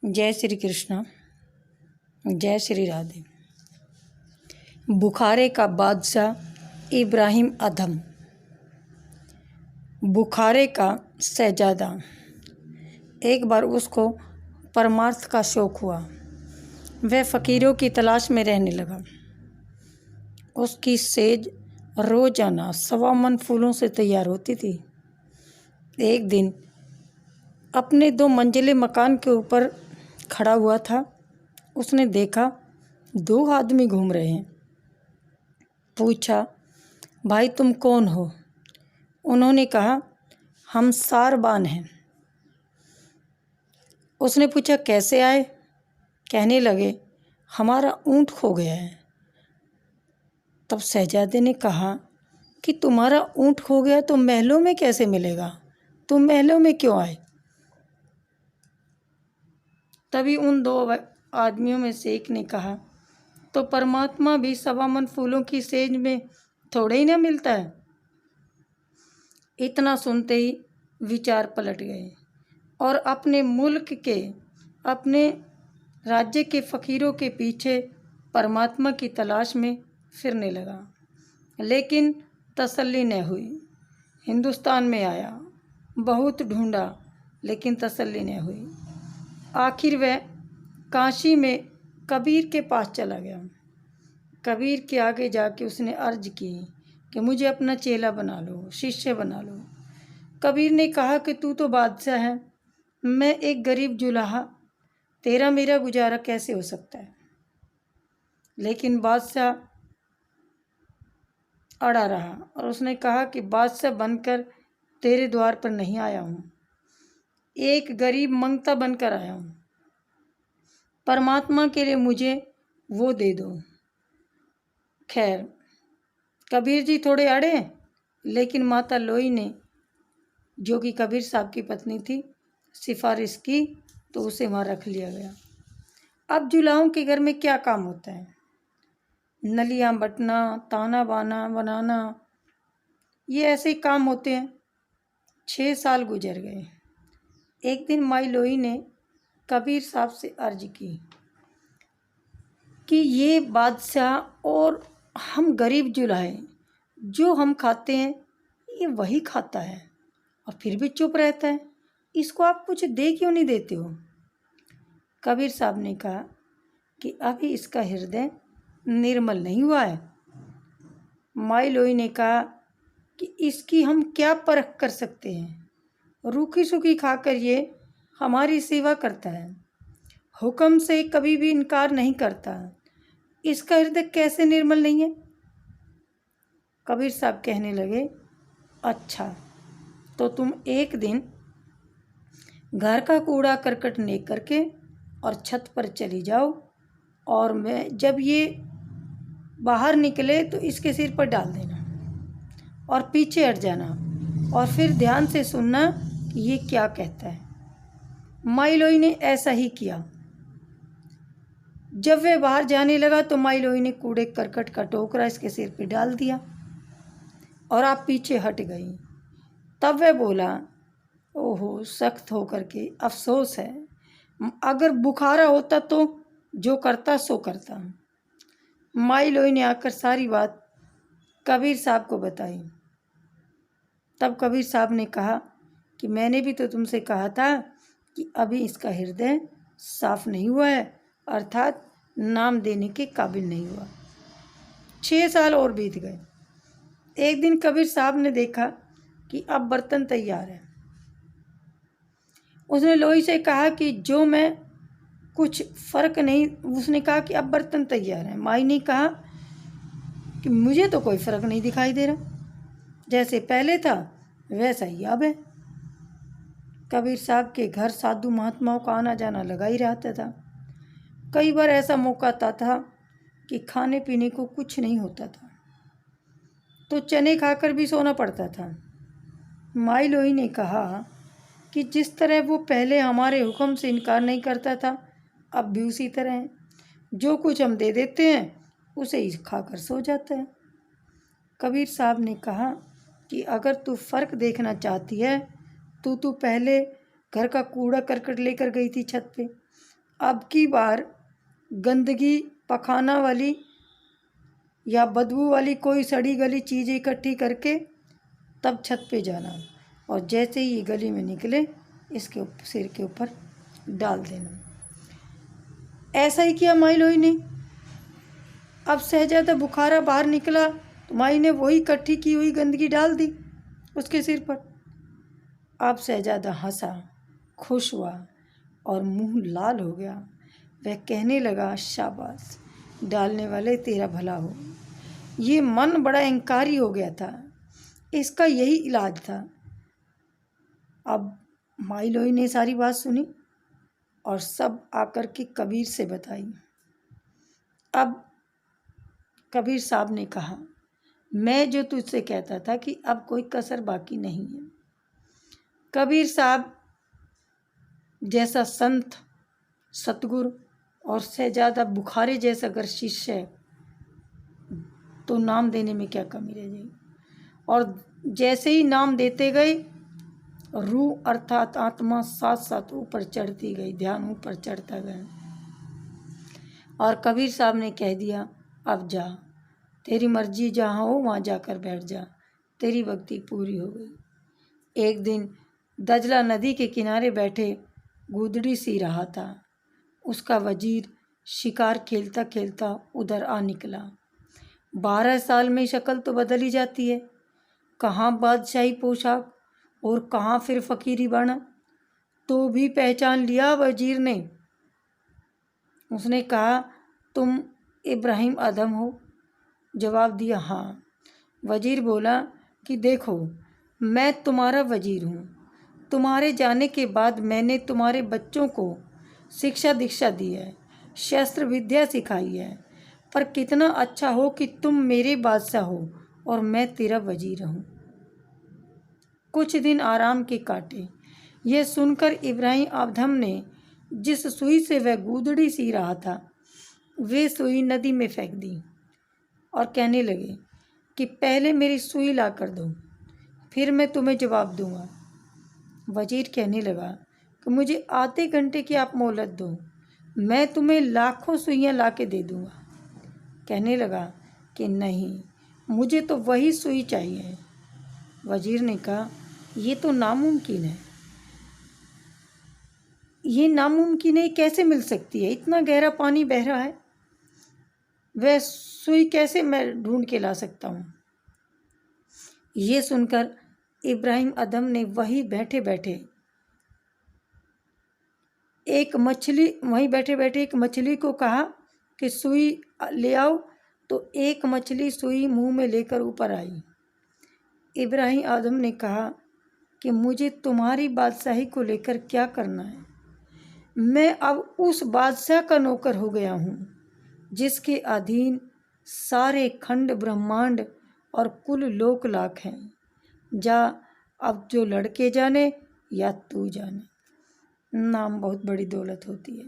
जय श्री कृष्ण, जय श्री राधे। बुखारे का बादशाह इब्राहिम अधम। बुखारे का शहजादा। एक बार उसको परमार्थ का शौक़ हुआ। वह फ़कीरों की तलाश में रहने लगा। उसकी सेज रोज़ाना 1.25 मन फूलों से तैयार होती थी। एक दिन अपने 2 मंजिले मकान के ऊपर खड़ा हुआ था। उसने देखा 2 आदमी घूम रहे हैं। पूछा, भाई तुम कौन हो? उन्होंने कहा, हम सारबान हैं। उसने पूछा, कैसे आए? कहने लगे, हमारा ऊँट खो गया है। तब शहजादे ने कहा कि तुम्हारा ऊँट खो गया तो महलों में कैसे मिलेगा? तुम महलों में क्यों आए? तभी उन 2 आदमियों में से एक ने कहा, तो परमात्मा भी 1.25 मन फूलों की सेज में थोड़े ही ना मिलता है। इतना सुनते ही विचार पलट गए और अपने मुल्क के, अपने राज्य के फ़कीरों के पीछे परमात्मा की तलाश में फिरने लगा। लेकिन तसल्ली न हुई। हिंदुस्तान में आया, बहुत ढूंढा, लेकिन तसल्ली न हुई। आखिर वह काशी में कबीर के पास चला गया। कबीर के आगे जाके उसने अर्ज की कि मुझे अपना चेला बना लो, शिष्य बना लो। कबीर ने कहा कि तू तो बादशाह है, मैं एक गरीब जुलाहा, तेरा मेरा गुजारा कैसे हो सकता है? लेकिन बादशाह अड़ा रहा और उसने कहा कि बादशाह बनकर तेरे द्वार पर नहीं आया हूँ, एक गरीब मंगता बनकर आया हूँ। परमात्मा के लिए मुझे वो दे दो। खैर, कबीर जी थोड़े अड़े, लेकिन माता लोई ने, जो कि कबीर साहब की पत्नी थी, सिफारिश की तो उसे वहाँ रख लिया गया। अब जुलाहों के घर में क्या काम होता है? नलियाँ बटना, ताना बाना बनाना, ये ऐसे काम होते हैं। 6 साल गुजर गए। एक दिन माई लोई ने कबीर साहब से अर्ज की कि ये बादशाह और हम गरीब जुलाहे, जो हम खाते हैं ये वही खाता है और फिर भी चुप रहता है, इसको आप कुछ दे क्यों नहीं देते हो? कबीर साहब ने कहा कि अभी इसका हृदय निर्मल नहीं हुआ है। माई लोई ने कहा कि इसकी हम क्या परख कर सकते हैं? रूखी सूखी खाकर ये हमारी सेवा करता है, हुक्म से कभी भी इनकार नहीं करता, इसका हृदय कैसे निर्मल नहीं है? कबीर साहब कहने लगे, अच्छा तो तुम एक दिन घर का कूड़ा करकट ले करके और छत पर चली जाओ, और मैं जब ये बाहर निकले तो इसके सिर पर डाल देना और पीछे हट जाना और फिर ध्यान से सुनना कि ये क्या कहता है। माई लोई ने ऐसा ही किया। जब वह बाहर जाने लगा तो माई लोई ने कूड़े करकट का टोकरा इसके सिर पे डाल दिया और आप पीछे हट गई। तब वह बोला, ओहो, सख्त होकर के अफसोस है, अगर बुखारा होता तो जो करता सो करता। माई लोई ने आकर सारी बात कबीर साहब को बताई। तब कबीर साहब ने कहा कि मैंने भी तो तुमसे कहा था कि अभी इसका हृदय साफ नहीं हुआ है, अर्थात नाम देने के काबिल नहीं हुआ। 6 साल और बीत गए। एक दिन कबीर साहब ने देखा कि अब बर्तन तैयार है। उसने लोई से कहा कि जो मैं कुछ फ़र्क नहीं, उसने कहा कि अब बर्तन तैयार है। माई ने कहा कि मुझे तो कोई फ़र्क नहीं दिखाई दे रहा, जैसे पहले था वैसा ही अब है। कबीर साहब के घर साधु महात्माओं का आना जाना लगा ही रहता था। कई बार ऐसा मौका आता था कि खाने पीने को कुछ नहीं होता था, तो चने खाकर भी सोना पड़ता था। माई लोई ने कहा कि जिस तरह वो पहले हमारे हुक्म से इनकार नहीं करता था, अब भी उसी तरह है। जो कुछ हम दे देते हैं उसे ही खाकर सो जाता है। कबीर साहब ने कहा कि अगर तू फ़र्क देखना चाहती है तो तू पहले घर का कूड़ा करकट लेकर गई थी छत पे, अब की बार गंदगी पखाना वाली या बदबू वाली कोई सड़ी गली चीज़ इकट्ठी करके तब छत पे जाना, और जैसे ही ये गली में निकले इसके सिर के ऊपर डाल देना। ऐसा ही किया माई लोई ने। अब शहजादा बुखारा बाहर निकला तो माई ने वही इकट्ठी की हुई गंदगी डाल दी उसके सिर पर। अब शहजादा हंसा, खुश हुआ और मुंह लाल हो गया। वह कहने लगा, शाबाश डालने वाले, तेरा भला हो। ये मन बड़ा अहंकारी हो गया था, इसका यही इलाज था। अब माई लोई ने सारी बात सुनी और सब आकर के कबीर से बताई। अब कबीर साहब ने कहा, मैं जो तुझसे कहता था कि अब कोई कसर बाकी नहीं है। कबीर साहब जैसा संत, सतगुरु और शहजादा बुखारे जैसा अगर शिष्य है तो नाम देने में क्या कमी रह जाएगी। और जैसे ही नाम देते गए, रूह अर्थात आत्मा साथ साथ ऊपर चढ़ती गई, ध्यान ऊपर चढ़ता गया। और कबीर साहब ने कह दिया, अब जा, तेरी मर्जी जहाँ हो वहाँ जाकर बैठ जा, तेरी भक्ति पूरी हो गई। एक दिन दजला नदी के किनारे बैठे गूदड़ी सी रहा था। उसका वजीर शिकार खेलता खेलता उधर आ निकला। 12 साल में शक्ल तो बदल ही जाती है, कहाँ बादशाही पोशाक और कहाँ फिर फकीरी बना। तो भी पहचान लिया वजीर ने। उसने कहा, तुम इब्राहिम अदम हो? जवाब दिया, हाँ। वजीर बोला कि देखो, मैं तुम्हारा वजीर हूँ। तुम्हारे जाने के बाद मैंने तुम्हारे बच्चों को शिक्षा दीक्षा दी है, शस्त्र विद्या सिखाई है, पर कितना अच्छा हो कि तुम मेरे बादशाह हो और मैं तेरा वजीर हूँ। कुछ दिन आराम के काटे। यह सुनकर इब्राहिम अदम ने जिस सुई से वह गूदड़ी सी रहा था, वे सुई नदी में फेंक दी और कहने लगे कि पहले मेरी सुई ला कर दो, फिर मैं तुम्हें जवाब दूंगा। वजीर कहने लगा कि मुझे आधे घंटे की आप मोहलत दो, मैं तुम्हें लाखों सुइयां ला के दे दूंगा। कहने लगा कि नहीं, मुझे तो वही सुई चाहिए। वजीर ने कहा, ये तो नामुमकिन है। ये नामुमकिन है, कैसे मिल सकती है? इतना गहरा पानी बह रहा है, वह सुई कैसे मैं ढूंढ के ला सकता हूँ? ये सुनकर इब्राहिम अदम ने वहीं बैठे बैठे एक मछली को कहा कि सुई ले आओ, तो एक मछली सुई मुंह में लेकर ऊपर आई। इब्राहिम आदम ने कहा कि मुझे तुम्हारी बादशाही को लेकर क्या करना है? मैं अब उस बादशाह का नौकर हो गया हूँ जिसके अधीन सारे खंड ब्रह्मांड और कुल लोक लाख हैं। जा, अब जो लड़के जाने या तू जाने। नाम बहुत बड़ी दौलत होती है,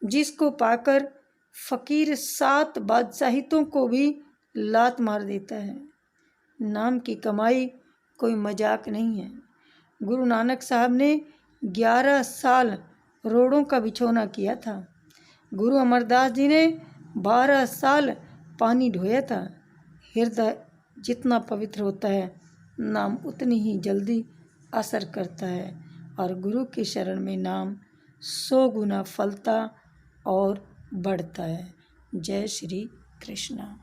जिसको पाकर फकीर 7 बादशाहितों को भी लात मार देता है। नाम की कमाई कोई मजाक नहीं है। गुरु नानक साहब ने 11 साल रोड़ों का बिछौना किया था। गुरु अमरदास जी ने 12 साल पानी ढोया था। हृदय जितना पवित्र होता है, नाम उतनी ही जल्दी असर करता है और गुरु की शरण में नाम 100 गुना फलता और बढ़ता है। जय श्री कृष्णा।